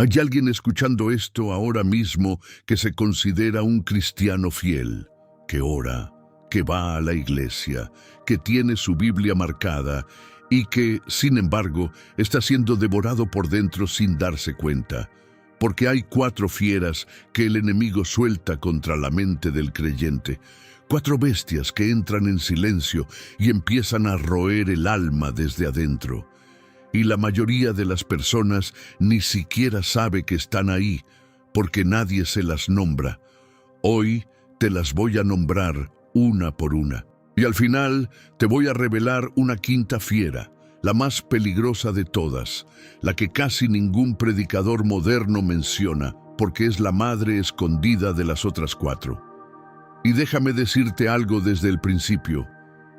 Hay alguien escuchando esto ahora mismo que se considera un cristiano fiel, que ora, que va a la iglesia, que tiene su Biblia marcada y que, sin embargo, está siendo devorado por dentro sin darse cuenta, porque hay 4 fieras que el enemigo suelta contra la mente del creyente, 4 bestias que entran en silencio y empiezan a roer el alma desde adentro. Y la mayoría de las personas ni siquiera sabe que están ahí, porque nadie se las nombra. Hoy te las voy a nombrar una por una. Y al final te voy a revelar una 5ª fiera, la más peligrosa de todas, la que casi ningún predicador moderno menciona, porque es la madre escondida de las otras 4. Y déjame decirte algo desde el principio,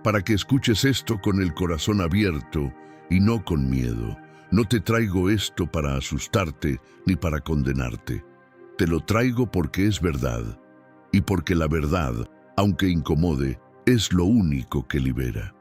para que escuches esto con el corazón abierto y no con miedo. No te traigo esto para asustarte ni para condenarte. Te lo traigo porque es verdad, y porque la verdad, aunque incomode, es lo único que libera.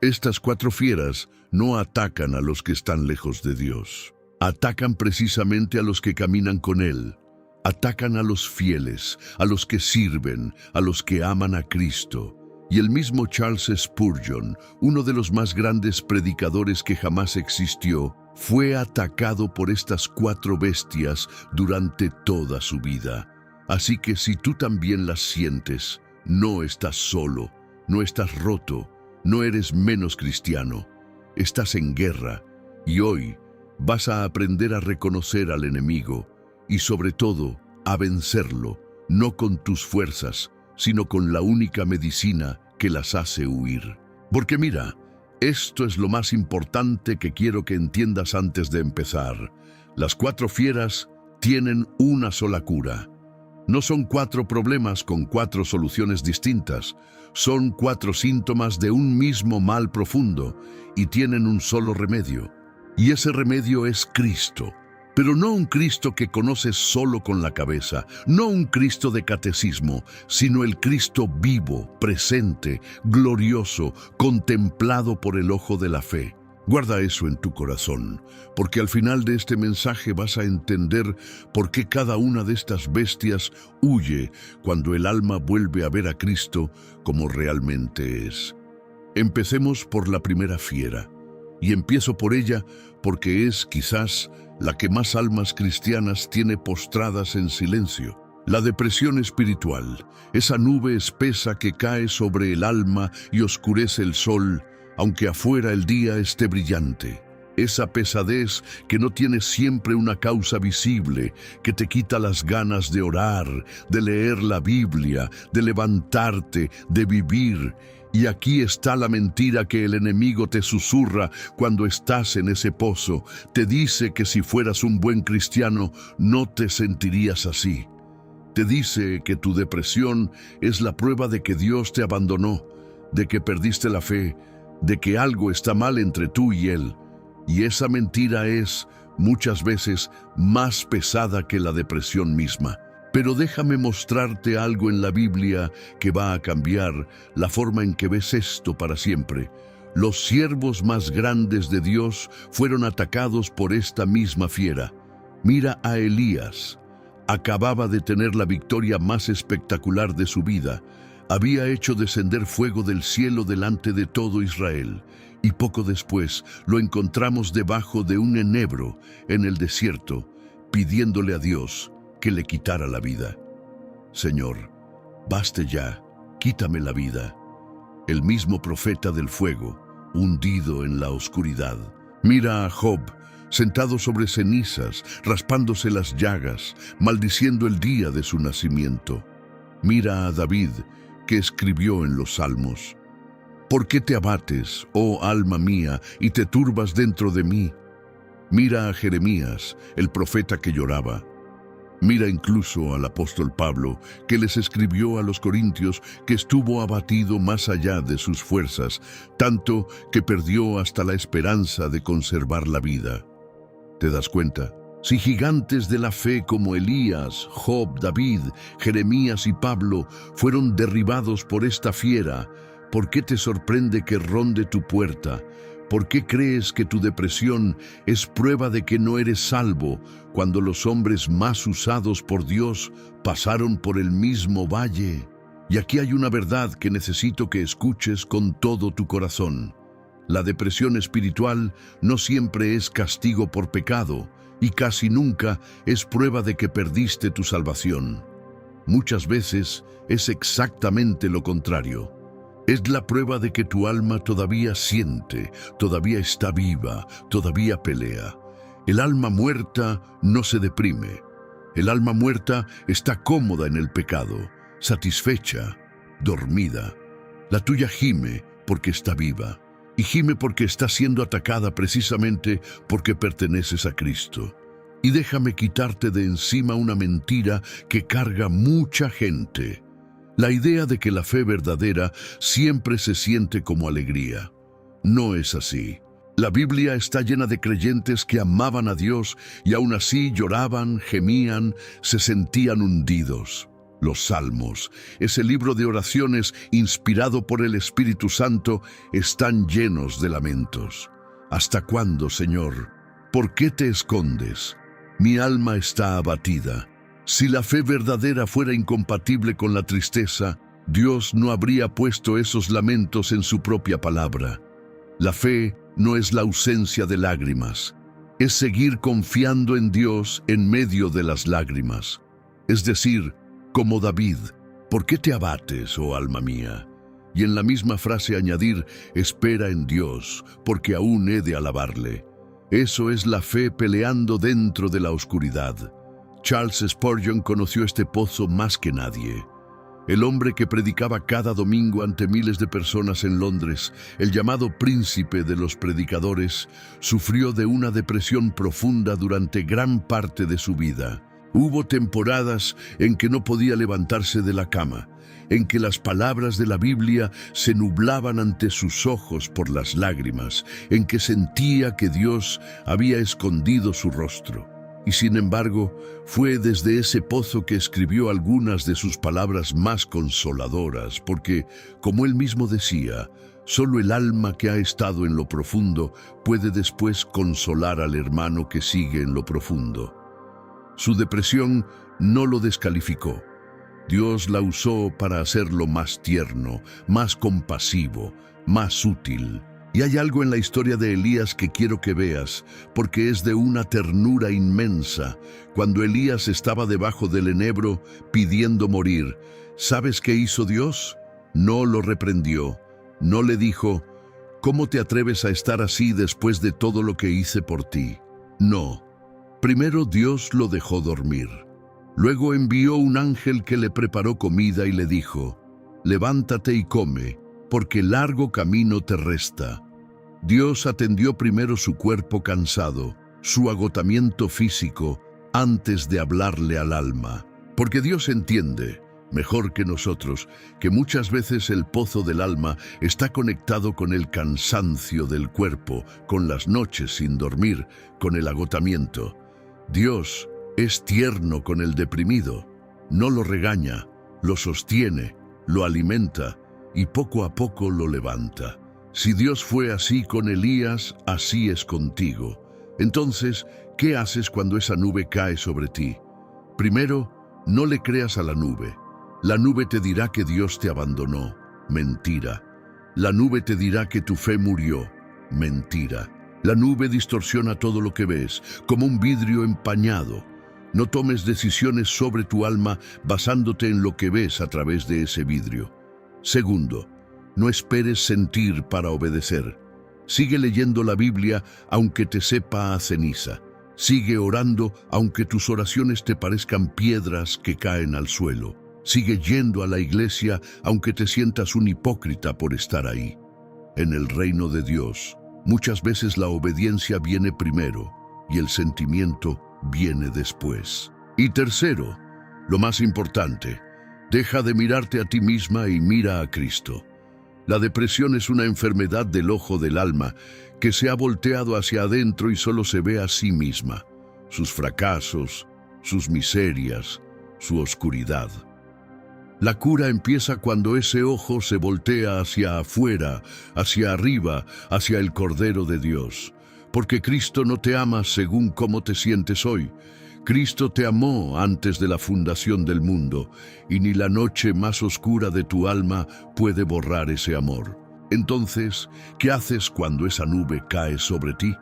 Estas 4 fieras no atacan a los que están lejos de Dios. Atacan precisamente a los que caminan con Él. Atacan a los fieles, a los que sirven, a los que aman a Cristo. Y el mismo Charles Spurgeon, uno de los más grandes predicadores que jamás existió, fue atacado por estas 4 bestias durante toda su vida. Así que si tú también las sientes, no estás solo, no estás roto, no eres menos cristiano. Estás en guerra y hoy vas a aprender a reconocer al enemigo y sobre todo a vencerlo, no con tus fuerzas, sino con la única medicina que las hace huir. Porque mira, esto es lo más importante que quiero que entiendas antes de empezar. Las 4 fieras tienen una sola cura. No son 4 problemas con 4 soluciones distintas. Son 4 síntomas de un mismo mal profundo y tienen un solo remedio. Y ese remedio es Cristo. Pero no un Cristo que conoces solo con la cabeza, no un Cristo de catecismo, sino el Cristo vivo, presente, glorioso, contemplado por el ojo de la fe. Guarda eso en tu corazón, porque al final de este mensaje vas a entender por qué cada una de estas bestias huye cuando el alma vuelve a ver a Cristo como realmente es. Empecemos por la primera fiera, y empiezo por ella porque es quizás la que más almas cristianas tiene postradas en silencio. La depresión espiritual, esa nube espesa que cae sobre el alma y oscurece el sol, aunque afuera el día esté brillante. Esa pesadez que no tiene siempre una causa visible, que te quita las ganas de orar, de leer la Biblia, de levantarte, de vivir. Y aquí está la mentira que el enemigo te susurra cuando estás en ese pozo. Te dice que si fueras un buen cristiano, no te sentirías así. Te dice que tu depresión es la prueba de que Dios te abandonó, de que perdiste la fe, de que algo está mal entre tú y Él. Y esa mentira es, muchas veces, más pesada que la depresión misma. Pero déjame mostrarte algo en la Biblia que va a cambiar la forma en que ves esto para siempre. Los siervos más grandes de Dios fueron atacados por esta misma fiera. Mira a Elías. Acababa de tener la victoria más espectacular de su vida. Había hecho descender fuego del cielo delante de todo Israel. Y poco después lo encontramos debajo de un enebro en el desierto, pidiéndole a Dios que le quitara la vida. Señor, baste ya, quítame la vida. El mismo profeta del fuego, hundido en la oscuridad. Mira a Job, sentado sobre cenizas, raspándose las llagas, maldiciendo el día de su nacimiento. Mira a David, que escribió en los Salmos: ¿Por qué te abates, oh alma mía, y te turbas dentro de mí? Mira a Jeremías, el profeta que lloraba. Mira incluso al apóstol Pablo, que les escribió a los corintios que estuvo abatido más allá de sus fuerzas, tanto que perdió hasta la esperanza de conservar la vida. ¿Te das cuenta? Si gigantes de la fe como Elías, Job, David, Jeremías y Pablo fueron derribados por esta fiera, ¿por qué te sorprende que ronde tu puerta? ¿Por qué crees que tu depresión es prueba de que no eres salvo cuando los hombres más usados por Dios pasaron por el mismo valle? Y aquí hay una verdad que necesito que escuches con todo tu corazón. La depresión espiritual no siempre es castigo por pecado y casi nunca es prueba de que perdiste tu salvación. Muchas veces es exactamente lo contrario. Es la prueba de que tu alma todavía siente, todavía está viva, todavía pelea. El alma muerta no se deprime. El alma muerta está cómoda en el pecado, satisfecha, dormida. La tuya gime porque está viva. Y gime porque está siendo atacada precisamente porque perteneces a Cristo. Y déjame quitarte de encima una mentira que carga mucha gente. La idea de que la fe verdadera siempre se siente como alegría. No es así. La Biblia está llena de creyentes que amaban a Dios y aún así lloraban, gemían, se sentían hundidos. Los Salmos, ese libro de oraciones inspirado por el Espíritu Santo, están llenos de lamentos. ¿Hasta cuándo, Señor? ¿Por qué te escondes? Mi alma está abatida. Si la fe verdadera fuera incompatible con la tristeza, Dios no habría puesto esos lamentos en su propia palabra. La fe no es la ausencia de lágrimas, es seguir confiando en Dios en medio de las lágrimas. Es decir, como David, ¿por qué te abates, oh alma mía? Y en la misma frase añadir, espera en Dios, porque aún he de alabarle. Eso es la fe peleando dentro de la oscuridad. Charles Spurgeon conoció este pozo más que nadie. El hombre que predicaba cada domingo ante miles de personas en Londres, el llamado príncipe de los predicadores, sufrió de una depresión profunda durante gran parte de su vida. Hubo temporadas en que no podía levantarse de la cama, en que las palabras de la Biblia se nublaban ante sus ojos por las lágrimas, en que sentía que Dios había escondido su rostro. Y sin embargo, fue desde ese pozo que escribió algunas de sus palabras más consoladoras, porque, como él mismo decía, solo el alma que ha estado en lo profundo puede después consolar al hermano que sigue en lo profundo. Su depresión no lo descalificó. Dios la usó para hacerlo más tierno, más compasivo, más útil. Y hay algo en la historia de Elías que quiero que veas, porque es de una ternura inmensa. Cuando Elías estaba debajo del enebro pidiendo morir, ¿sabes qué hizo Dios? No lo reprendió, no le dijo, ¿cómo te atreves a estar así después de todo lo que hice por ti? No. Primero Dios lo dejó dormir. Luego envió un ángel que le preparó comida y le dijo, levántate y come, porque largo camino te resta. Dios atendió primero su cuerpo cansado, su agotamiento físico, antes de hablarle al alma. Porque Dios entiende, mejor que nosotros, que muchas veces el pozo del alma está conectado con el cansancio del cuerpo, con las noches sin dormir, con el agotamiento. Dios es tierno con el deprimido, no lo regaña, lo sostiene, lo alimenta y poco a poco lo levanta. Si Dios fue así con Elías, así es contigo. Entonces, ¿qué haces cuando esa nube cae sobre ti? Primero, no le creas a la nube. La nube te dirá que Dios te abandonó. Mentira. La nube te dirá que tu fe murió. Mentira. La nube distorsiona todo lo que ves, como un vidrio empañado. No tomes decisiones sobre tu alma basándote en lo que ves a través de ese vidrio. Segundo, no esperes sentir para obedecer. Sigue leyendo la Biblia aunque te sepa a ceniza. Sigue orando aunque tus oraciones te parezcan piedras que caen al suelo. Sigue yendo a la iglesia aunque te sientas un hipócrita por estar ahí. En el reino de Dios, muchas veces la obediencia viene primero y el sentimiento viene después. Y tercero, lo más importante, deja de mirarte a ti misma y mira a Cristo. La depresión es una enfermedad del ojo del alma que se ha volteado hacia adentro y solo se ve a sí misma, sus fracasos, sus miserias, su oscuridad. La cura empieza cuando ese ojo se voltea hacia afuera, hacia arriba, hacia el Cordero de Dios. Porque Cristo no te ama según cómo te sientes hoy. Cristo te amó antes de la fundación del mundo, y ni la noche más oscura de tu alma puede borrar ese amor. Entonces, ¿qué haces cuando esa nube cae sobre ti?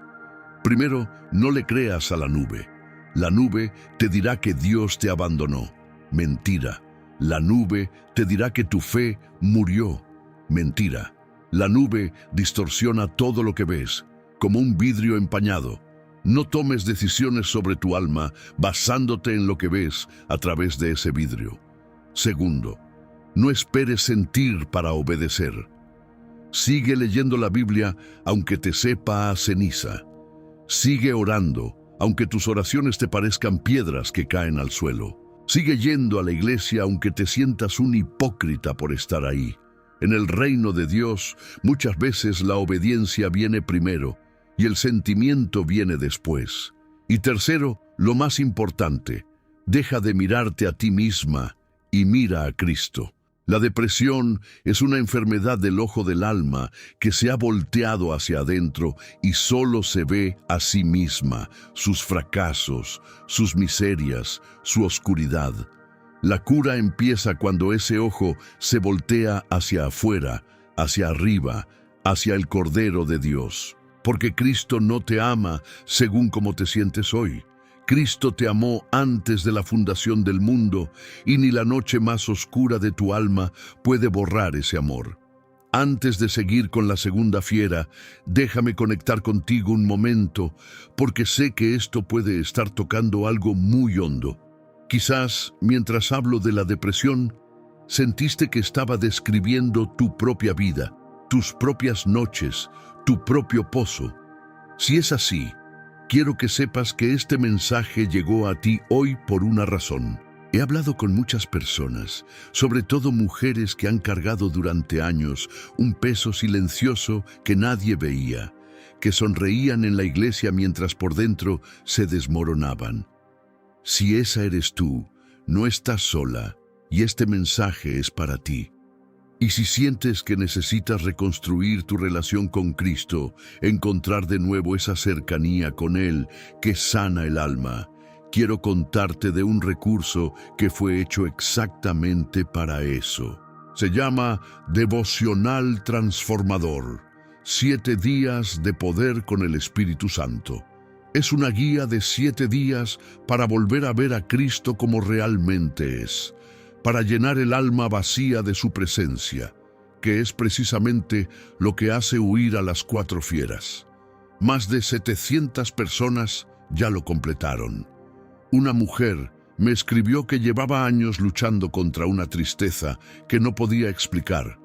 Primero, no le creas a la nube. La nube te dirá que Dios te abandonó. Mentira. La nube te dirá que tu fe murió. Mentira. La nube distorsiona todo lo que ves, como un vidrio empañado. No tomes decisiones sobre tu alma basándote en lo que ves a través de ese vidrio. Segundo, no esperes sentir para obedecer. Sigue leyendo la Biblia aunque te sepa a ceniza. Sigue orando aunque tus oraciones te parezcan piedras que caen al suelo. Sigue yendo a la iglesia aunque te sientas un hipócrita por estar ahí. En el reino de Dios, muchas veces la obediencia viene primero y el sentimiento viene después. Y tercero, lo más importante, deja de mirarte a ti misma y mira a Cristo. La depresión es una enfermedad del ojo del alma que se ha volteado hacia adentro y solo se ve a sí misma, sus fracasos, sus miserias, su oscuridad. La cura empieza cuando ese ojo se voltea hacia afuera, hacia arriba, hacia el Cordero de Dios. Porque Cristo no te ama según como te sientes hoy. Cristo te amó antes de la fundación del mundo y ni la noche más oscura de tu alma puede borrar ese amor. Antes de seguir con la segunda fiera, déjame conectar contigo un momento, porque sé que esto puede estar tocando algo muy hondo. Quizás, mientras hablo de la depresión, sentiste que estaba describiendo tu propia vida, tus propias noches, tu propio pozo. Si es así, quiero que sepas que este mensaje llegó a ti hoy por una razón. He hablado con muchas personas, sobre todo mujeres que han cargado durante años un peso silencioso que nadie veía, que sonreían en la iglesia mientras por dentro se desmoronaban. Si esa eres tú, no estás sola, y este mensaje es para ti. Y si sientes que necesitas reconstruir tu relación con Cristo, encontrar de nuevo esa cercanía con Él que sana el alma, quiero contarte de un recurso que fue hecho exactamente para eso. Se llama Devocional Transformador. 7 días de poder con el Espíritu Santo. Es una guía de 7 días para volver a ver a Cristo como realmente es, para llenar el alma vacía de su presencia, que es precisamente lo que hace huir a las 4 fieras. Más de 700 personas ya lo completaron. Una mujer me escribió que llevaba años luchando contra una tristeza que no podía explicar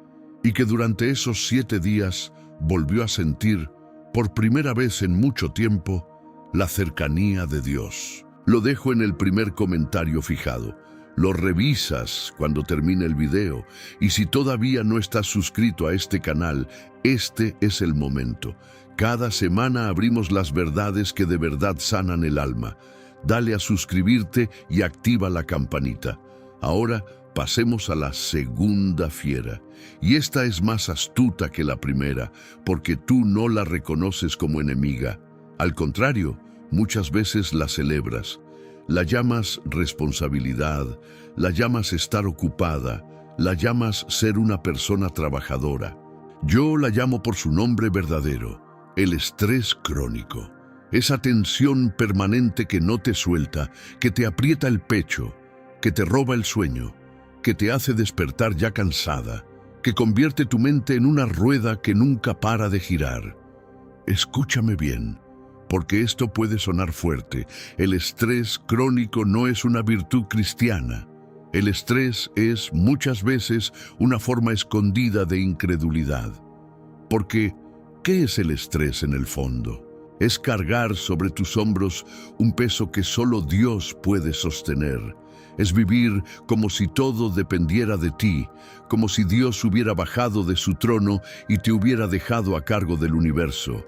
y que durante esos 7 días volvió a sentir, por primera vez en mucho tiempo, la cercanía de Dios. Lo dejo en el primer comentario fijado. Lo revisas cuando termine el video y si todavía no estás suscrito a este canal, este es el momento. Cada semana abrimos las verdades que de verdad sanan el alma. Dale a suscribirte y activa la campanita. Ahora pasemos a la segunda fiera. Y esta es más astuta que la primera, porque tú no la reconoces como enemiga. Al contrario, muchas veces la celebras. La llamas responsabilidad, la llamas estar ocupada, la llamas ser una persona trabajadora. Yo la llamo por su nombre verdadero, el estrés crónico. Esa tensión permanente que no te suelta, que te aprieta el pecho, que te roba el sueño, que te hace despertar ya cansada, que convierte tu mente en una rueda que nunca para de girar. Escúchame bien, porque esto puede sonar fuerte. El estrés crónico no es una virtud cristiana. El estrés es muchas veces una forma escondida de incredulidad. Porque, ¿qué es el estrés en el fondo? Es cargar sobre tus hombros un peso que solo Dios puede sostener. Es vivir como si todo dependiera de ti, como si Dios hubiera bajado de su trono y te hubiera dejado a cargo del universo.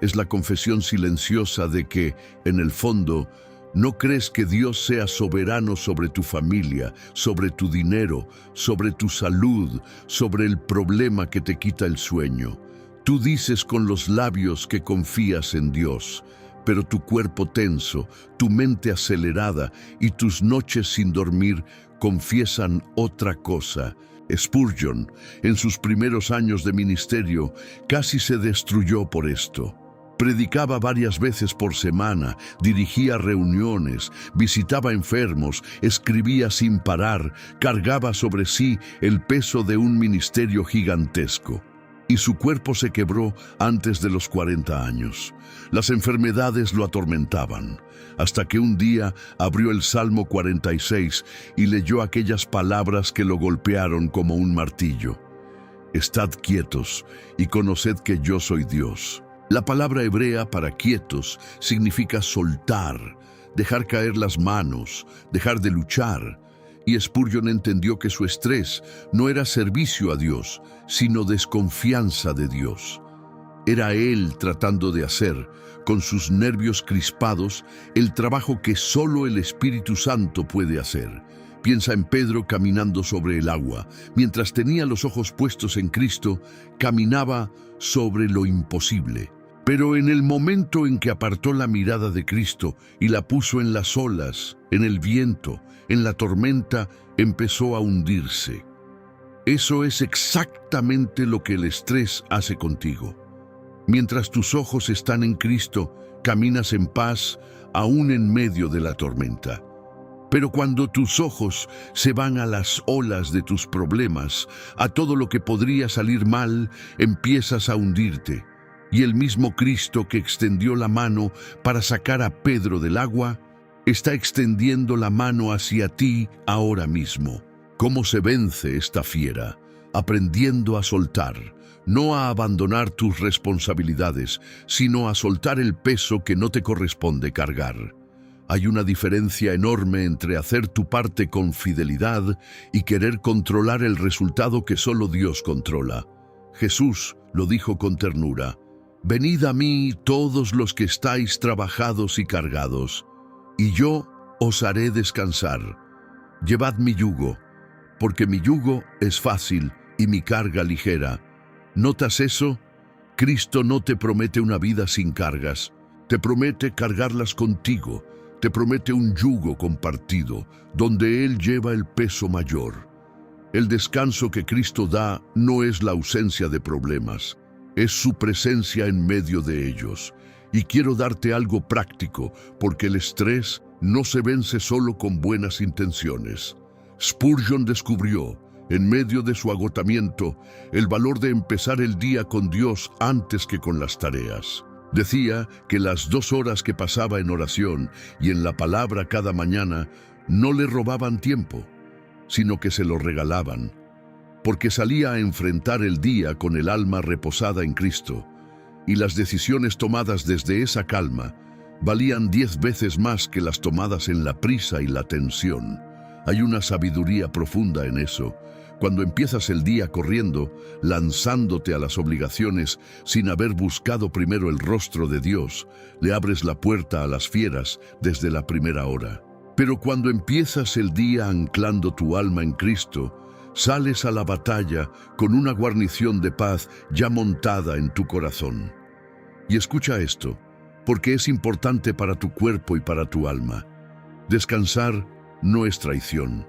Es la confesión silenciosa de que, en el fondo, ¿No crees que Dios sea soberano sobre tu familia, sobre tu dinero, sobre tu salud, sobre el problema que te quita el sueño? Tú dices con los labios que confías en Dios, pero tu cuerpo tenso, tu mente acelerada y tus noches sin dormir confiesan otra cosa. Spurgeon, en sus primeros años de ministerio, casi se destruyó por esto. Predicaba varias veces por semana, dirigía reuniones, visitaba enfermos, escribía sin parar, cargaba sobre sí el peso de un ministerio gigantesco. Y su cuerpo se quebró antes de los 40 años. Las enfermedades lo atormentaban, hasta que un día abrió el Salmo 46 y leyó aquellas palabras que lo golpearon como un martillo. Estad quietos y conoced que yo soy Dios. La palabra hebrea para quietos significa soltar, dejar caer las manos, dejar de luchar. Y Spurgeon entendió que su estrés no era servicio a Dios, sino desconfianza de Dios. Era él tratando de hacer, con sus nervios crispados, el trabajo que solo el Espíritu Santo puede hacer. Piensa en Pedro caminando sobre el agua. Mientras tenía los ojos puestos en Cristo, caminaba sobre lo imposible. Pero en el momento en que apartó la mirada de Cristo y la puso en las olas, en el viento, en la tormenta, empezó a hundirse. Eso es exactamente lo que el estrés hace contigo. Mientras tus ojos están en Cristo, caminas en paz, aún en medio de la tormenta. Pero cuando tus ojos se van a las olas de tus problemas, a todo lo que podría salir mal, empiezas a hundirte. Y el mismo Cristo que extendió la mano para sacar a Pedro del agua, está extendiendo la mano hacia ti ahora mismo. ¿Cómo se vence esta fiera? Aprendiendo a soltar, no a abandonar tus responsabilidades, sino a soltar el peso que no te corresponde cargar. Hay una diferencia enorme entre hacer tu parte con fidelidad y querer controlar el resultado que solo Dios controla. Jesús lo dijo con ternura: «Venid a mí todos los que estáis trabajados y cargados, y yo os haré descansar. Llevad mi yugo, porque mi yugo es fácil y mi carga ligera». ¿Notas eso? Cristo no te promete una vida sin cargas, te promete cargarlas contigo, te promete un yugo compartido, donde Él lleva el peso mayor. El descanso que Cristo da no es la ausencia de problemas, es su presencia en medio de ellos. Y quiero darte algo práctico, porque el estrés no se vence solo con buenas intenciones. Spurgeon descubrió, en medio de su agotamiento, el valor de empezar el día con Dios antes que con las tareas. Decía que las 2 horas que pasaba en oración y en la palabra cada mañana no le robaban tiempo, sino que se lo regalaban, porque salía a enfrentar el día con el alma reposada en Cristo, y las decisiones tomadas desde esa calma valían 10 veces más que las tomadas en la prisa y la tensión. Hay una sabiduría profunda en eso. Cuando empiezas el día corriendo, lanzándote a las obligaciones sin haber buscado primero el rostro de Dios, le abres la puerta a las fieras desde la primera hora. Pero cuando empiezas el día anclando tu alma en Cristo, sales a la batalla con una guarnición de paz ya montada en tu corazón. Y escucha esto, porque es importante para tu cuerpo y para tu alma. Descansar no es traición.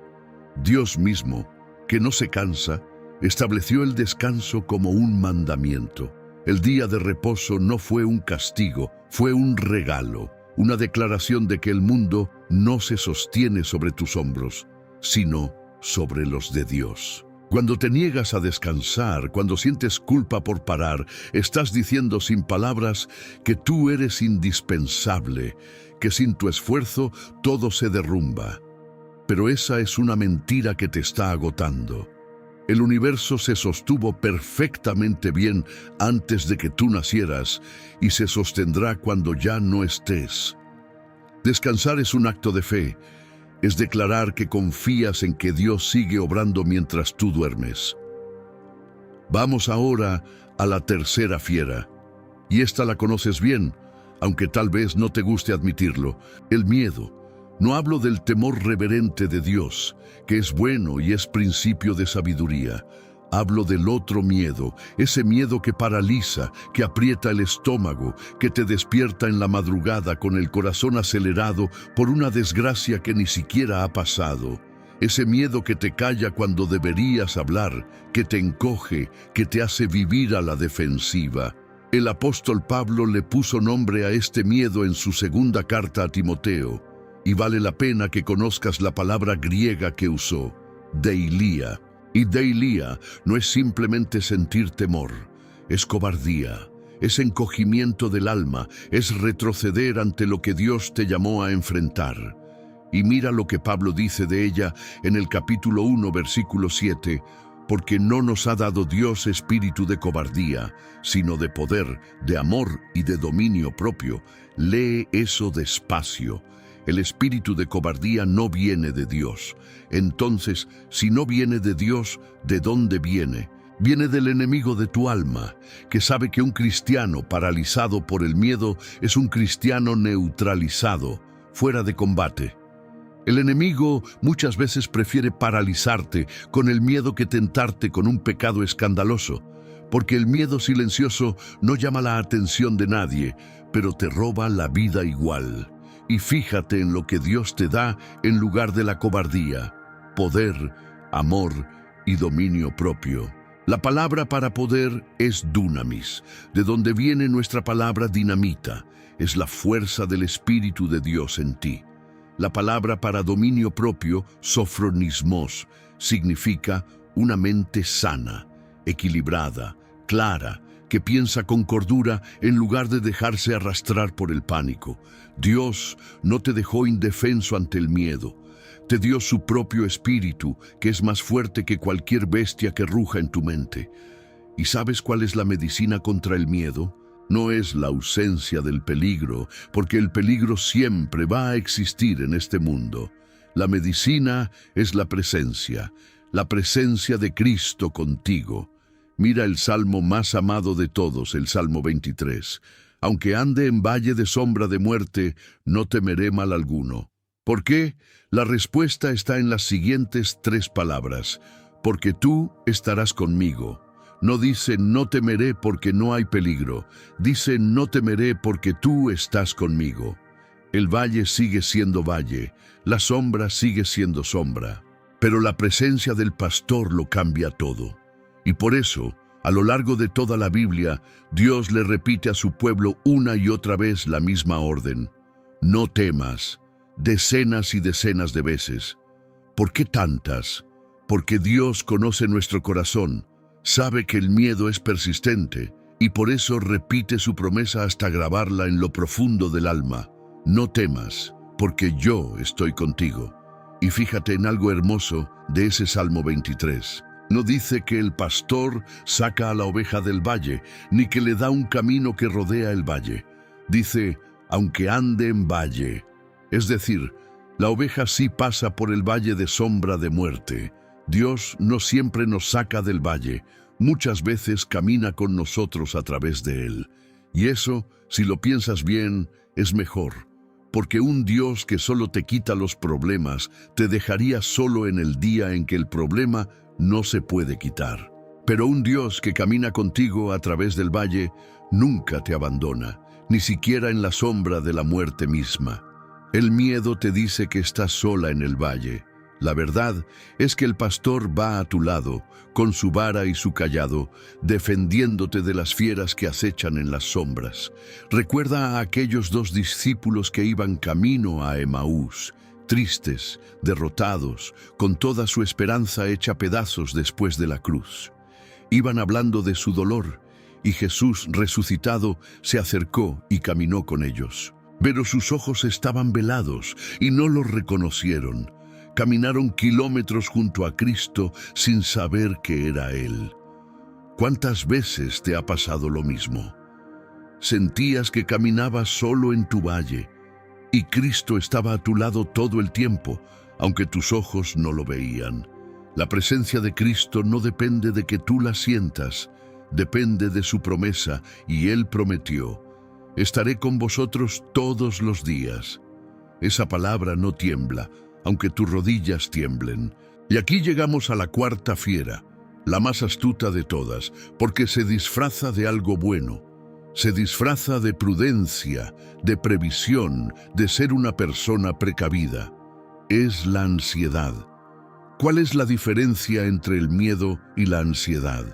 Dios mismo, que no se cansa, estableció el descanso como un mandamiento. El día de reposo no fue un castigo, fue un regalo, una declaración de que el mundo no se sostiene sobre tus hombros, sino sobre los de Dios. Cuando te niegas a descansar, cuando sientes culpa por parar, estás diciendo sin palabras que tú eres indispensable, que sin tu esfuerzo todo se derrumba. Pero esa es una mentira que te está agotando. El universo se sostuvo perfectamente bien antes de que tú nacieras y se sostendrá cuando ya no estés. Descansar es un acto de fe. Es declarar que confías en que Dios sigue obrando mientras tú duermes. Vamos ahora a la tercera fiera, y esta la conoces bien, aunque tal vez no te guste admitirlo, el miedo. No hablo del temor reverente de Dios, que es bueno y es principio de sabiduría. Hablo del otro miedo, ese miedo que paraliza, que aprieta el estómago, que te despierta en la madrugada con el corazón acelerado por una desgracia que ni siquiera ha pasado. Ese miedo que te calla cuando deberías hablar, que te encoge, que te hace vivir a la defensiva. El apóstol Pablo le puso nombre a este miedo en su segunda carta a Timoteo, y vale la pena que conozcas la palabra griega que usó, deilía. Y deilía no es simplemente sentir temor, es cobardía, es encogimiento del alma, es retroceder ante lo que Dios te llamó a enfrentar. Y mira lo que Pablo dice de ella en el capítulo 1, versículo 7, porque no nos ha dado Dios espíritu de cobardía, sino de poder, de amor y de dominio propio. Lee eso despacio. El espíritu de cobardía no viene de Dios. Entonces, si no viene de Dios, ¿de dónde viene? Viene del enemigo de tu alma, que sabe que un cristiano paralizado por el miedo es un cristiano neutralizado, fuera de combate. El enemigo muchas veces prefiere paralizarte con el miedo que tentarte con un pecado escandaloso, porque el miedo silencioso no llama la atención de nadie, pero te roba la vida igual. Y fíjate en lo que Dios te da en lugar de la cobardía: poder, amor y dominio propio. La palabra para poder es dunamis, de donde viene nuestra palabra dinamita. Es la fuerza del Espíritu de Dios en ti. La palabra para dominio propio, sofronismos, significa una mente sana, equilibrada, clara, que piensa con cordura en lugar de dejarse arrastrar por el pánico. Dios no te dejó indefenso ante el miedo. Te dio su propio espíritu, que es más fuerte que cualquier bestia que ruja en tu mente. ¿Y sabes cuál es la medicina contra el miedo? No es la ausencia del peligro, porque el peligro siempre va a existir en este mundo. La medicina es la presencia de Cristo contigo. Mira el salmo más amado de todos, el Salmo 23. Aunque ande en valle de sombra de muerte, no temeré mal alguno. ¿Por qué? La respuesta está en las siguientes 3 palabras. Porque tú estarás conmigo. No dice no temeré porque no hay peligro. Dice no temeré porque tú estás conmigo. El valle sigue siendo valle, la sombra sigue siendo sombra. Pero la presencia del pastor lo cambia todo. Y por eso, a lo largo de toda la Biblia, Dios le repite a su pueblo una y otra vez la misma orden. No temas, decenas y decenas de veces. ¿Por qué tantas? Porque Dios conoce nuestro corazón, sabe que el miedo es persistente y por eso repite su promesa hasta grabarla en lo profundo del alma. No temas, porque yo estoy contigo. Y fíjate en algo hermoso de ese Salmo 23. No dice que el pastor saca a la oveja del valle, ni que le da un camino que rodea el valle. Dice, aunque ande en valle. Es decir, la oveja sí pasa por el valle de sombra de muerte. Dios no siempre nos saca del valle, muchas veces camina con nosotros a través de él. Y eso, si lo piensas bien, es mejor, porque un Dios que solo te quita los problemas te dejaría solo en el día en que el problema no se puede quitar. Pero un Dios que camina contigo a través del valle nunca te abandona, ni siquiera en la sombra de la muerte misma. El miedo te dice que estás sola en el valle. La verdad es que el pastor va a tu lado, con su vara y su cayado, defendiéndote de las fieras que acechan en las sombras. Recuerda a aquellos 2 discípulos que iban camino a Emaús, tristes, derrotados, con toda su esperanza hecha pedazos después de la cruz. Iban hablando de su dolor, y Jesús resucitado se acercó y caminó con ellos. Pero sus ojos estaban velados y no los reconocieron. Caminaron kilómetros junto a Cristo sin saber que era Él. ¿Cuántas veces te ha pasado lo mismo? Sentías que caminabas solo en tu valle, y Cristo estaba a tu lado todo el tiempo, aunque tus ojos no lo veían. La presencia de Cristo no depende de que tú la sientas, depende de su promesa, y Él prometió: Estaré con vosotros todos los días. Esa palabra no tiembla, aunque tus rodillas tiemblen. Y aquí llegamos a la cuarta fiera, la más astuta de todas, porque se disfraza de algo bueno. Se disfraza de prudencia, de previsión, de ser una persona precavida. Es la ansiedad. ¿Cuál es la diferencia entre el miedo y la ansiedad?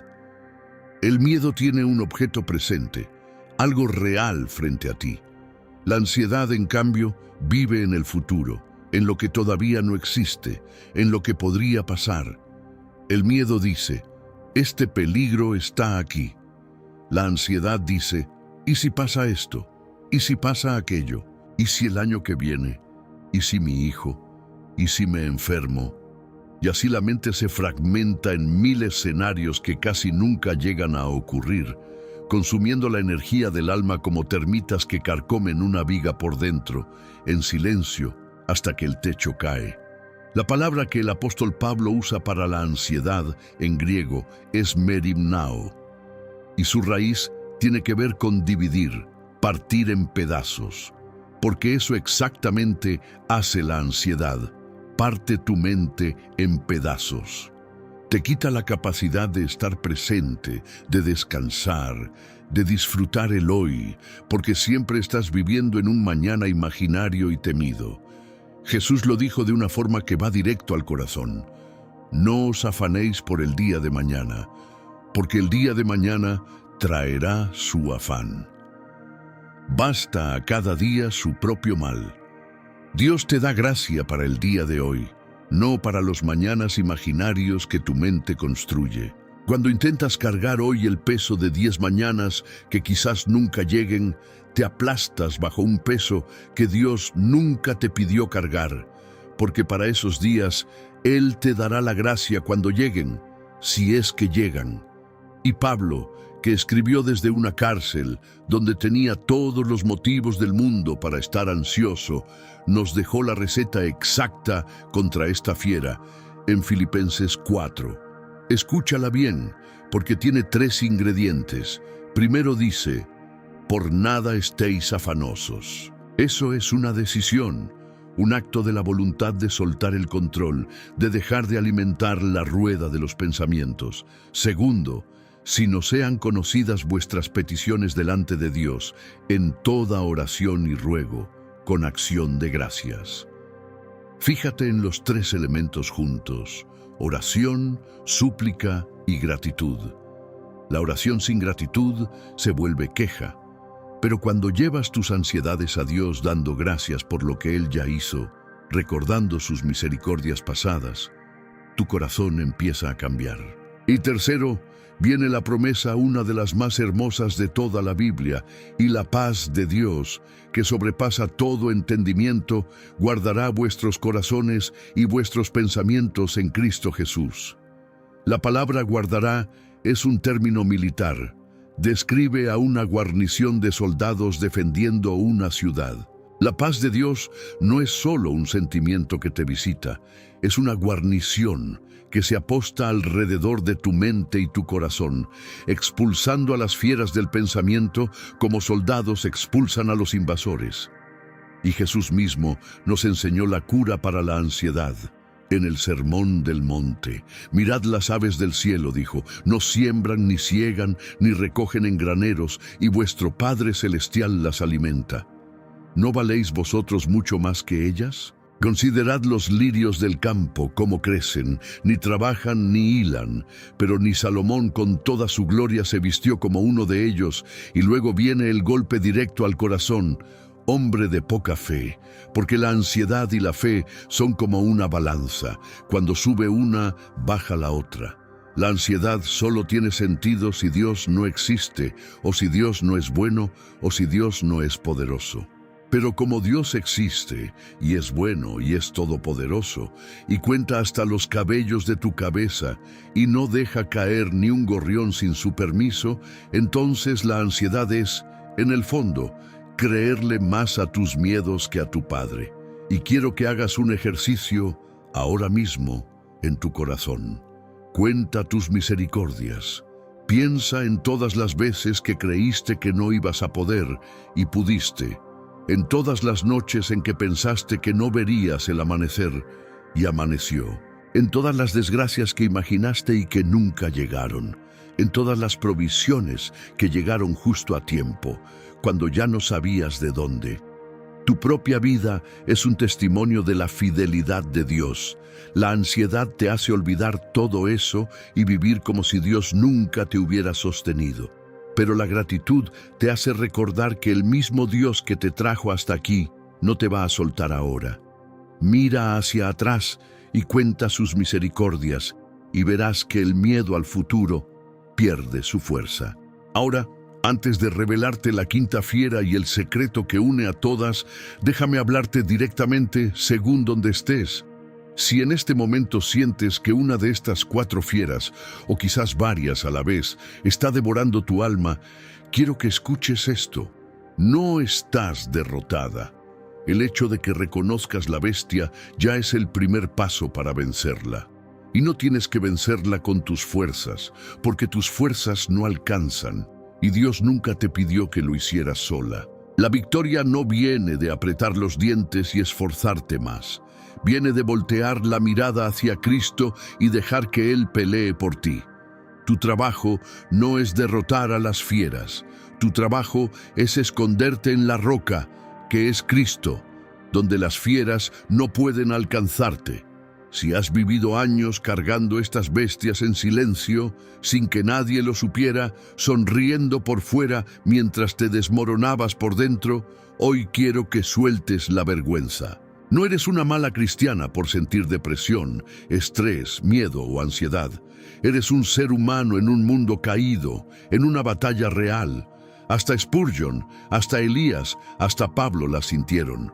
El miedo tiene un objeto presente, algo real frente a ti. La ansiedad, en cambio, vive en el futuro, en lo que todavía no existe, en lo que podría pasar. El miedo dice, este peligro está aquí. La ansiedad dice, ¿y si pasa esto? ¿Y si pasa aquello? ¿Y si el año que viene? ¿Y si mi hijo? ¿Y si me enfermo? Y así la mente se fragmenta en 1000 escenarios que casi nunca llegan a ocurrir, consumiendo la energía del alma como termitas que carcomen una viga por dentro, en silencio, hasta que el techo cae. La palabra que el apóstol Pablo usa para la ansiedad en griego es merimnao, y su raíz tiene que ver con dividir, partir en pedazos, porque eso exactamente hace la ansiedad. Parte tu mente en pedazos. Te quita la capacidad de estar presente, de descansar, de disfrutar el hoy, porque siempre estás viviendo en un mañana imaginario y temido. Jesús lo dijo de una forma que va directo al corazón. No os afanéis por el día de mañana, porque el día de mañana traerá su afán. Basta a cada día su propio mal. Dios te da gracia para el día de hoy, no para los mañanas imaginarios que tu mente construye. Cuando intentas cargar hoy el peso de 10 mañanas que quizás nunca lleguen, te aplastas bajo un peso que Dios nunca te pidió cargar, porque para esos días Él te dará la gracia cuando lleguen, si es que llegan. Y Pablo, que escribió desde una cárcel donde tenía todos los motivos del mundo para estar ansioso, nos dejó la receta exacta contra esta fiera en Filipenses 4. Escúchala bien, porque tiene 3 ingredientes. Primero dice, por nada estéis afanosos. Eso es una decisión, un acto de la voluntad de soltar el control, de dejar de alimentar la rueda de los pensamientos. Segundo, sino sean conocidas vuestras peticiones delante de Dios, en toda oración y ruego, con acción de gracias. Fíjate en los 3 elementos juntos, oración, súplica y gratitud. La oración sin gratitud se vuelve queja, pero cuando llevas tus ansiedades a Dios dando gracias por lo que Él ya hizo, recordando sus misericordias pasadas, tu corazón empieza a cambiar. Y tercero, viene la promesa, una de las más hermosas de toda la Biblia, y la paz de Dios, que sobrepasa todo entendimiento, guardará vuestros corazones y vuestros pensamientos en Cristo Jesús. La palabra guardará es un término militar. Describe a una guarnición de soldados defendiendo una ciudad. La paz de Dios no es solo un sentimiento que te visita, es una guarnición que se aposta alrededor de tu mente y tu corazón, expulsando a las fieras del pensamiento como soldados expulsan a los invasores. Y Jesús mismo nos enseñó la cura para la ansiedad. En el Sermón del Monte, mirad las aves del cielo, dijo, no siembran, ni siegan, ni recogen en graneros, y vuestro Padre Celestial las alimenta. ¿No valéis vosotros mucho más que ellas? Considerad los lirios del campo, cómo crecen, ni trabajan ni hilan, pero ni Salomón con toda su gloria se vistió como uno de ellos, y luego viene el golpe directo al corazón. Hombre de poca fe, porque la ansiedad y la fe son como una balanza. Cuando sube una, baja la otra. La ansiedad solo tiene sentido si Dios no existe, o si Dios no es bueno, o si Dios no es poderoso. Pero como Dios existe, y es bueno, y es todopoderoso, y cuenta hasta los cabellos de tu cabeza, y no deja caer ni un gorrión sin su permiso, entonces la ansiedad es, en el fondo, creerle más a tus miedos que a tu Padre. Y quiero que hagas un ejercicio ahora mismo en tu corazón. Cuenta tus misericordias. Piensa en todas las veces que creíste que no ibas a poder y pudiste, en todas las noches en que pensaste que no verías el amanecer y amaneció, en todas las desgracias que imaginaste y que nunca llegaron, en todas las provisiones que llegaron justo a tiempo, cuando ya no sabías de dónde. Tu propia vida es un testimonio de la fidelidad de Dios. La ansiedad te hace olvidar todo eso y vivir como si Dios nunca te hubiera sostenido. Pero la gratitud te hace recordar que el mismo Dios que te trajo hasta aquí no te va a soltar ahora. Mira hacia atrás y cuenta sus misericordias y verás que el miedo al futuro pierde su fuerza. Ahora, antes de revelarte la quinta fiera y el secreto que une a todas, déjame hablarte directamente según donde estés. Si en este momento sientes que una de estas 4 fieras, o quizás varias a la vez, está devorando tu alma, quiero que escuches esto. No estás derrotada. El hecho de que reconozcas la bestia ya es el primer paso para vencerla. Y no tienes que vencerla con tus fuerzas, porque tus fuerzas no alcanzan. Y Dios nunca te pidió que lo hicieras sola. La victoria no viene de apretar los dientes y esforzarte más. Viene de voltear la mirada hacia Cristo y dejar que Él pelee por ti. Tu trabajo no es derrotar a las fieras. Tu trabajo es esconderte en la roca, que es Cristo, donde las fieras no pueden alcanzarte. Si has vivido años cargando estas bestias en silencio, sin que nadie lo supiera, sonriendo por fuera mientras te desmoronabas por dentro, hoy quiero que sueltes la vergüenza. No eres una mala cristiana por sentir depresión, estrés, miedo o ansiedad. Eres un ser humano en un mundo caído, en una batalla real. Hasta Spurgeon, hasta Elías, hasta Pablo las sintieron.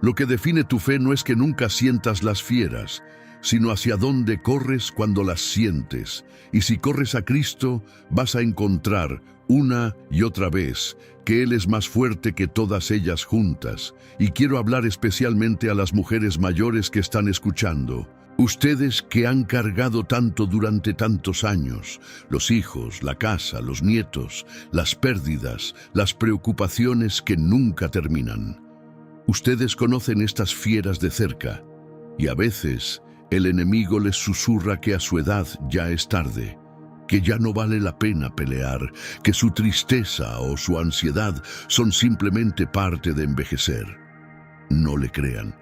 Lo que define tu fe no es que nunca sientas las fieras, sino hacia dónde corres cuando las sientes. Y si corres a Cristo, vas a encontrar una y otra vez que Él es más fuerte que todas ellas juntas. Y quiero hablar especialmente a las mujeres mayores que están escuchando. Ustedes que han cargado tanto durante tantos años, los hijos, la casa, los nietos, las pérdidas, las preocupaciones que nunca terminan. Ustedes conocen estas fieras de cerca, y a veces el enemigo les susurra que a su edad ya es tarde, que ya no vale la pena pelear, que su tristeza o su ansiedad son simplemente parte de envejecer. No le crean.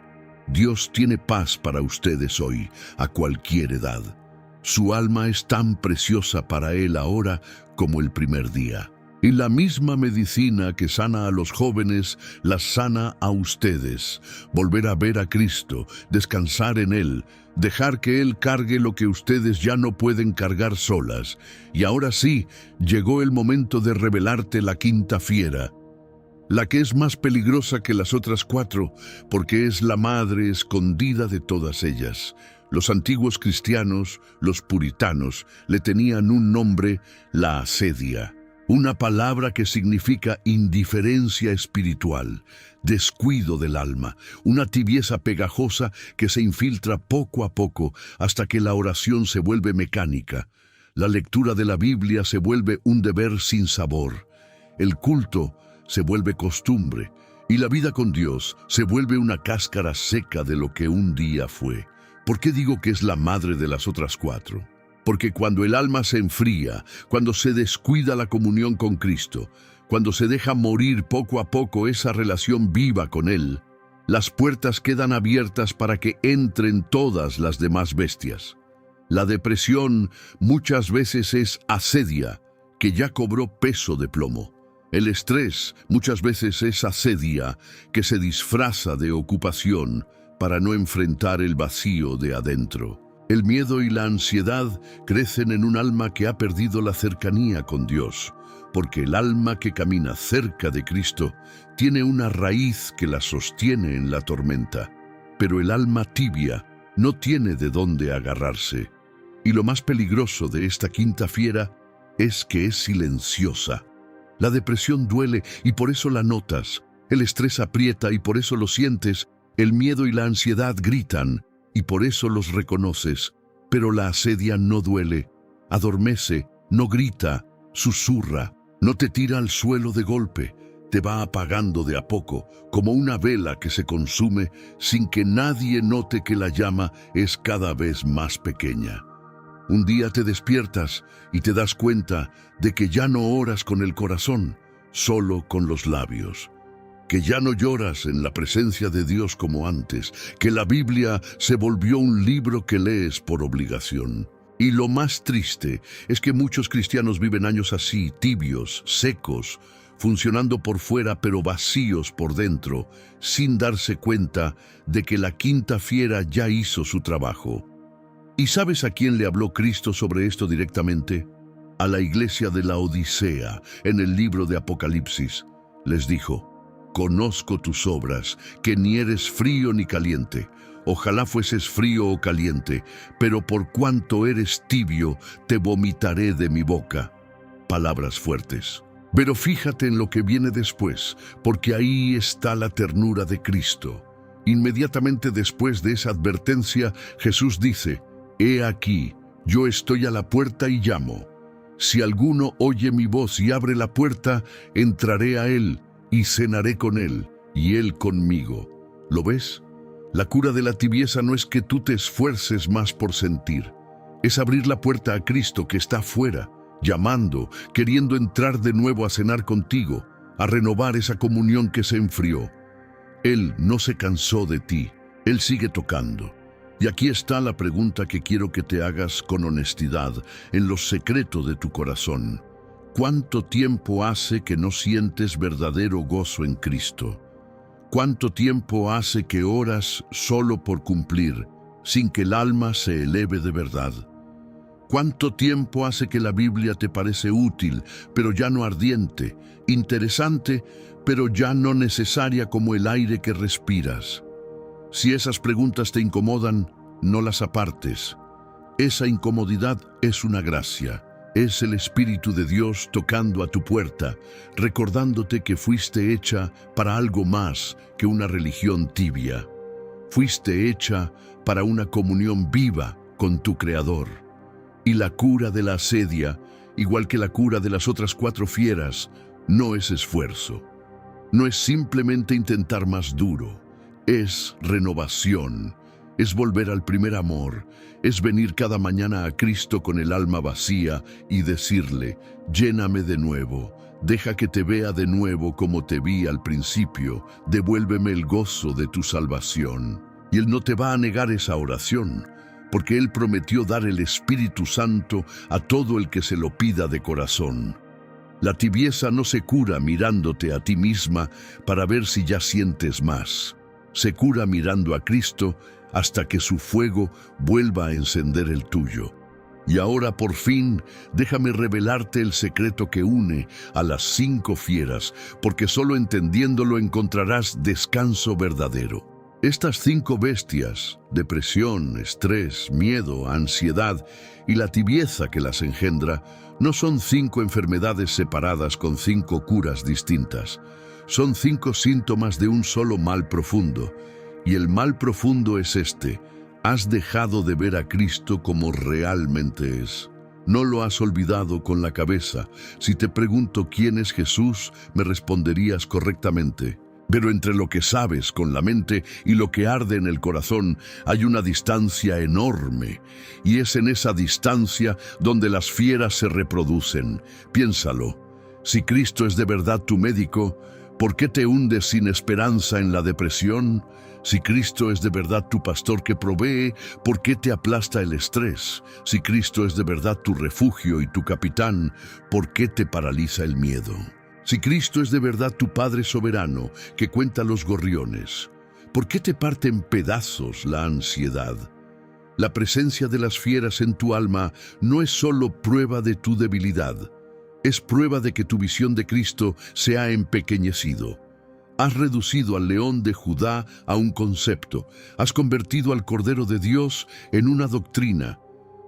Dios tiene paz para ustedes hoy, a cualquier edad. Su alma es tan preciosa para Él ahora como el primer día. Y la misma medicina que sana a los jóvenes, las sana a ustedes. Volver a ver a Cristo, descansar en Él, dejar que Él cargue lo que ustedes ya no pueden cargar solas. Y ahora sí, llegó el momento de revelarte la quinta fiera, la que es más peligrosa que las otras 4, porque es la madre escondida de todas ellas. Los antiguos cristianos, los puritanos, le tenían un nombre, la asedia. Una palabra que significa indiferencia espiritual, descuido del alma, una tibieza pegajosa que se infiltra poco a poco hasta que la oración se vuelve mecánica. La lectura de la Biblia se vuelve un deber sin sabor. El culto se vuelve costumbre y la vida con Dios se vuelve una cáscara seca de lo que un día fue. ¿Por qué digo que es la madre de las otras 4? Porque cuando el alma se enfría, cuando se descuida la comunión con Cristo, cuando se deja morir poco a poco esa relación viva con Él, las puertas quedan abiertas para que entren todas las demás bestias. La depresión muchas veces es asedia, que ya cobró peso de plomo. El estrés muchas veces es asedia, que se disfraza de ocupación para no enfrentar el vacío de adentro. El miedo y la ansiedad crecen en un alma que ha perdido la cercanía con Dios, porque el alma que camina cerca de Cristo tiene una raíz que la sostiene en la tormenta, pero el alma tibia no tiene de dónde agarrarse. Y lo más peligroso de esta quinta fiera es que es silenciosa. La depresión duele y por eso la notas, el estrés aprieta y por eso lo sientes, el miedo y la ansiedad gritan y por eso los reconoces, pero la asedia no duele, adormece, no grita, susurra, no te tira al suelo de golpe, te va apagando de a poco, como una vela que se consume sin que nadie note que la llama es cada vez más pequeña. Un día te despiertas y te das cuenta de que ya no oras con el corazón, solo con los labios. Que ya no lloras en la presencia de Dios como antes, que la Biblia se volvió un libro que lees por obligación. Y lo más triste es que muchos cristianos viven años así, tibios, secos, funcionando por fuera pero vacíos por dentro, sin darse cuenta de que la quinta fiera ya hizo su trabajo. ¿Y sabes a quién le habló Cristo sobre esto directamente? A la iglesia de la Odisea, en el libro de Apocalipsis. Les dijo, conozco tus obras, que ni eres frío ni caliente. Ojalá fueses frío o caliente, pero por cuanto eres tibio, te vomitaré de mi boca. Palabras fuertes. Pero fíjate en lo que viene después, porque ahí está la ternura de Cristo. Inmediatamente después de esa advertencia, Jesús dice, «He aquí, yo estoy a la puerta y llamo. Si alguno oye mi voz y abre la puerta, entraré a él y cenaré con él, y él conmigo». ¿Lo ves? La cura de la tibieza no es que tú te esfuerces más por sentir. Es abrir la puerta a Cristo que está afuera, llamando, queriendo entrar de nuevo a cenar contigo, a renovar esa comunión que se enfrió. Él no se cansó de ti, Él sigue tocando. Y aquí está la pregunta que quiero que te hagas con honestidad, en lo secreto de tu corazón. ¿Cuánto tiempo hace que no sientes verdadero gozo en Cristo? ¿Cuánto tiempo hace que oras solo por cumplir, sin que el alma se eleve de verdad? ¿Cuánto tiempo hace que la Biblia te parece útil, pero ya no ardiente, interesante, pero ya no necesaria como el aire que respiras? Si esas preguntas te incomodan, no las apartes. Esa incomodidad es una gracia. Es el Espíritu de Dios tocando a tu puerta, recordándote que fuiste hecha para algo más que una religión tibia. Fuiste hecha para una comunión viva con tu Creador. Y la cura de la asedia, igual que la cura de las otras 4 fieras, no es esfuerzo. No es simplemente intentar más duro. Es renovación. Es volver al primer amor. Es venir cada mañana a Cristo con el alma vacía y decirle, lléname de nuevo. Deja que te vea de nuevo como te vi al principio. Devuélveme el gozo de tu salvación. Y Él no te va a negar esa oración, porque Él prometió dar el Espíritu Santo a todo el que se lo pida de corazón. La tibieza no se cura mirándote a ti misma para ver si ya sientes más. Se cura mirando a Cristo hasta que su fuego vuelva a encender el tuyo. Y ahora, por fin, déjame revelarte el secreto que une a las 5 fieras, porque solo entendiéndolo encontrarás descanso verdadero. Estas 5 bestias, depresión, estrés, miedo, ansiedad y la tibieza que las engendra, no son 5 enfermedades separadas con 5 curas distintas. Son 5 síntomas de un solo mal profundo. Y el mal profundo es este: has dejado de ver a Cristo como realmente es. No lo has olvidado con la cabeza. Si te pregunto quién es Jesús, me responderías correctamente. Pero entre lo que sabes con la mente y lo que arde en el corazón hay una distancia enorme, y es en esa distancia donde las fieras se reproducen. Piénsalo. Si Cristo es de verdad tu médico, ¿por qué te hundes sin esperanza en la depresión? Si Cristo es de verdad tu pastor que provee, ¿por qué te aplasta el estrés? Si Cristo es de verdad tu refugio y tu capitán, ¿por qué te paraliza el miedo? Si Cristo es de verdad tu Padre soberano que cuenta los gorriones, ¿por qué te parte en pedazos la ansiedad? La presencia de las fieras en tu alma no es solo prueba de tu debilidad, es prueba de que tu visión de Cristo se ha empequeñecido. Has reducido al león de Judá a un concepto, has convertido al Cordero de Dios en una doctrina,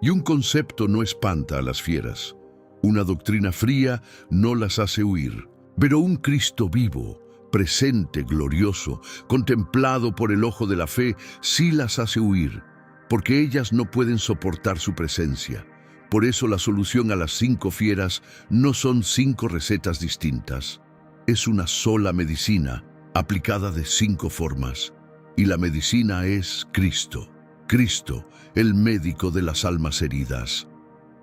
y un concepto no espanta a las fieras. Una doctrina fría no las hace huir, pero un Cristo vivo, presente, glorioso, contemplado por el ojo de la fe, sí las hace huir, porque ellas no pueden soportar su presencia, Por eso la solución a las 5 fieras no son 5 recetas distintas. Es una sola medicina, aplicada de 5 formas. Y la medicina es Cristo. Cristo, el médico de las almas heridas.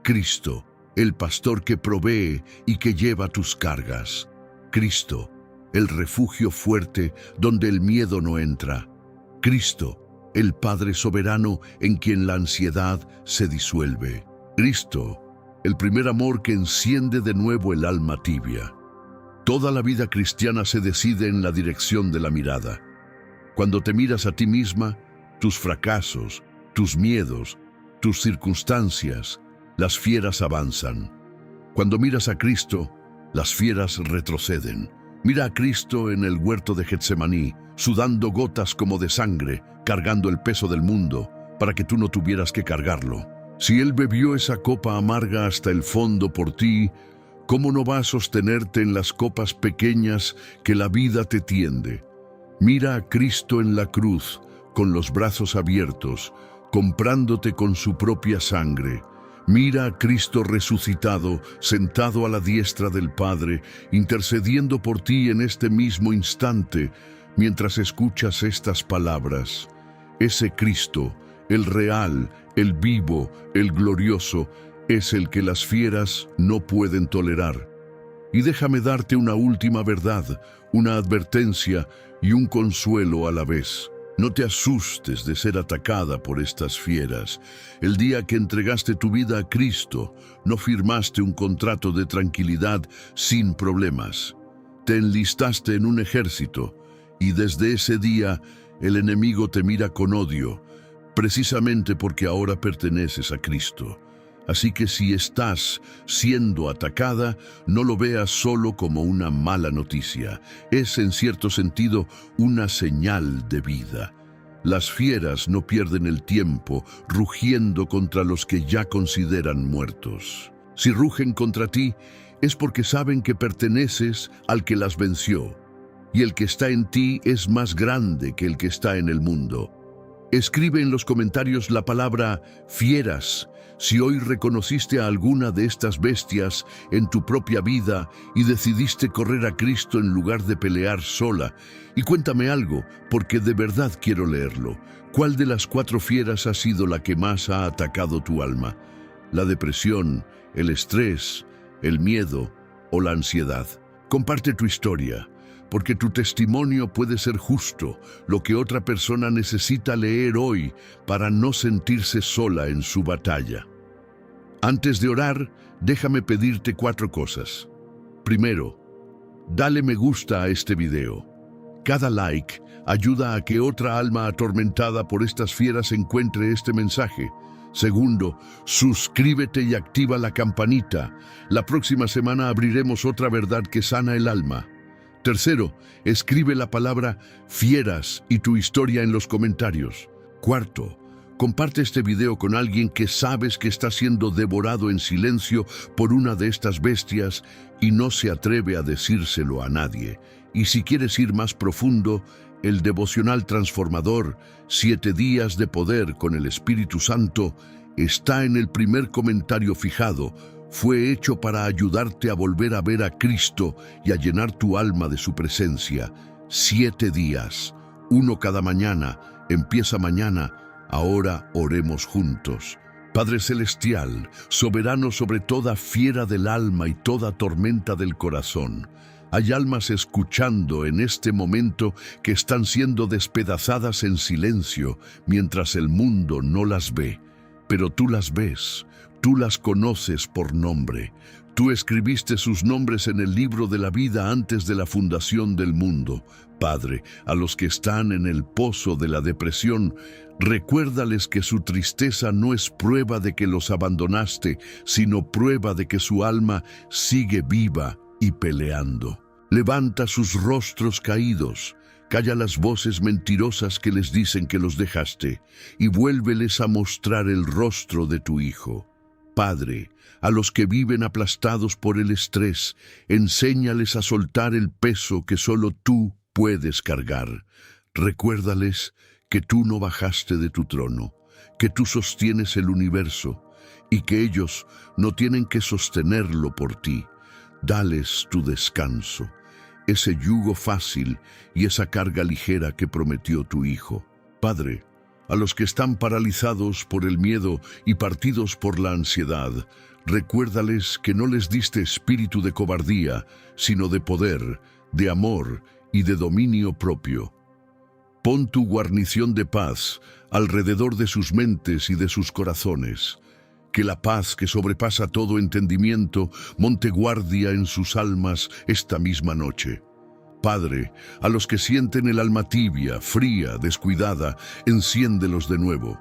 Cristo, el pastor que provee y que lleva tus cargas. Cristo, el refugio fuerte donde el miedo no entra. Cristo, el Padre soberano en quien la ansiedad se disuelve. Cristo, el primer amor que enciende de nuevo el alma tibia. Toda la vida cristiana se decide en la dirección de la mirada. Cuando te miras a ti misma, tus fracasos, tus miedos, tus circunstancias, las fieras avanzan. Cuando miras a Cristo, las fieras retroceden. Mira a Cristo en el huerto de Getsemaní, sudando gotas como de sangre, cargando el peso del mundo, para que tú no tuvieras que cargarlo. Si Él bebió esa copa amarga hasta el fondo por ti, ¿cómo no va a sostenerte en las copas pequeñas que la vida te tiende? Mira a Cristo en la cruz, con los brazos abiertos, comprándote con su propia sangre. Mira a Cristo resucitado, sentado a la diestra del Padre, intercediendo por ti en este mismo instante, mientras escuchas estas palabras. Ese Cristo, el real, el vivo, el glorioso, es el que las fieras no pueden tolerar. Y déjame darte una última verdad, una advertencia y un consuelo a la vez. No te asustes de ser atacada por estas fieras. El día que entregaste tu vida a Cristo, no firmaste un contrato de tranquilidad sin problemas. Te enlistaste en un ejército y desde ese día el enemigo te mira con odio, precisamente porque ahora perteneces a Cristo. Así que si estás siendo atacada, no lo veas solo como una mala noticia. Es en cierto sentido una señal de vida. Las fieras no pierden el tiempo rugiendo contra los que ya consideran muertos. Si rugen contra ti, es porque saben que perteneces al que las venció, y el que está en ti es más grande que el que está en el mundo. Escribe en los comentarios la palabra fieras si hoy reconociste a alguna de estas bestias en tu propia vida y decidiste correr a Cristo en lugar de pelear sola. Y cuéntame algo, porque de verdad quiero leerlo. ¿Cuál de las 4 fieras ha sido la que más ha atacado tu alma? ¿La depresión, el estrés, el miedo o la ansiedad? Comparte tu historia, porque tu testimonio puede ser justo, lo que otra persona necesita leer hoy para no sentirse sola en su batalla. Antes de orar, déjame pedirte 4 cosas. Primero, dale me gusta a este video. Cada like ayuda a que otra alma atormentada por estas fieras encuentre este mensaje. Segundo, suscríbete y activa la campanita. La próxima semana abriremos otra verdad que sana el alma. Tercero, escribe la palabra fieras y tu historia en los comentarios. Cuarto, comparte este video con alguien que sabes que está siendo devorado en silencio por una de estas bestias y no se atreve a decírselo a nadie. Y si quieres ir más profundo, el devocional transformador, 7 días de poder con el Espíritu Santo, está en el primer comentario fijado. Fue hecho para ayudarte a volver a ver a Cristo y a llenar tu alma de su presencia. 7 días, 1 cada mañana. Empieza mañana. Ahora oremos juntos. Padre Celestial, soberano sobre toda fiera del alma y toda tormenta del corazón, hay almas escuchando en este momento que están siendo despedazadas en silencio mientras el mundo no las ve, pero tú las ves. Tú las conoces por nombre. Tú escribiste sus nombres en el libro de la vida antes de la fundación del mundo. Padre, a los que están en el pozo de la depresión, recuérdales que su tristeza no es prueba de que los abandonaste, sino prueba de que su alma sigue viva y peleando. Levanta sus rostros caídos. Calla las voces mentirosas que les dicen que los dejaste y vuélveles a mostrar el rostro de tu Hijo. Padre, a los que viven aplastados por el estrés, enséñales a soltar el peso que solo tú puedes cargar. Recuérdales que tú no bajaste de tu trono, que tú sostienes el universo, y que ellos no tienen que sostenerlo por ti. Dales tu descanso, ese yugo fácil y esa carga ligera que prometió tu Hijo. Padre, a los que están paralizados por el miedo y partidos por la ansiedad, recuérdales que no les diste espíritu de cobardía, sino de poder, de amor y de dominio propio. Pon tu guarnición de paz alrededor de sus mentes y de sus corazones. Que la paz que sobrepasa todo entendimiento monte guardia en sus almas esta misma noche. Padre, a los que sienten el alma tibia, fría, descuidada, enciéndelos de nuevo.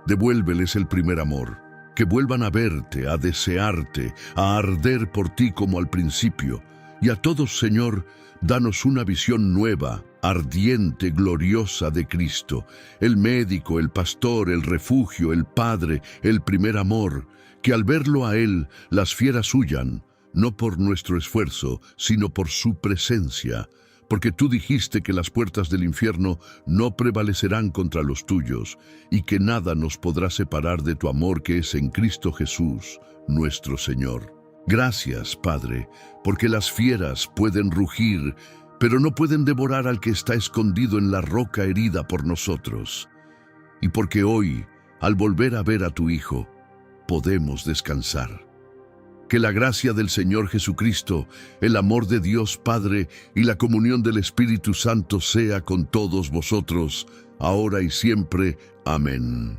Devuélveles el primer amor. Que vuelvan a verte, a desearte, a arder por ti como al principio. Y a todos, Señor, danos una visión nueva, ardiente, gloriosa de Cristo, el médico, el pastor, el refugio, el Padre, el primer amor, que al verlo a Él las fieras huyan, no por nuestro esfuerzo, sino por su presencia, porque tú dijiste que las puertas del infierno no prevalecerán contra los tuyos, y que nada nos podrá separar de tu amor que es en Cristo Jesús, nuestro Señor. Gracias, Padre, porque las fieras pueden rugir, pero no pueden devorar al que está escondido en la roca herida por nosotros. Y porque hoy, al volver a ver a tu Hijo, podemos descansar. Que la gracia del Señor Jesucristo, el amor de Dios Padre y la comunión del Espíritu Santo sea con todos vosotros, ahora y siempre. Amén.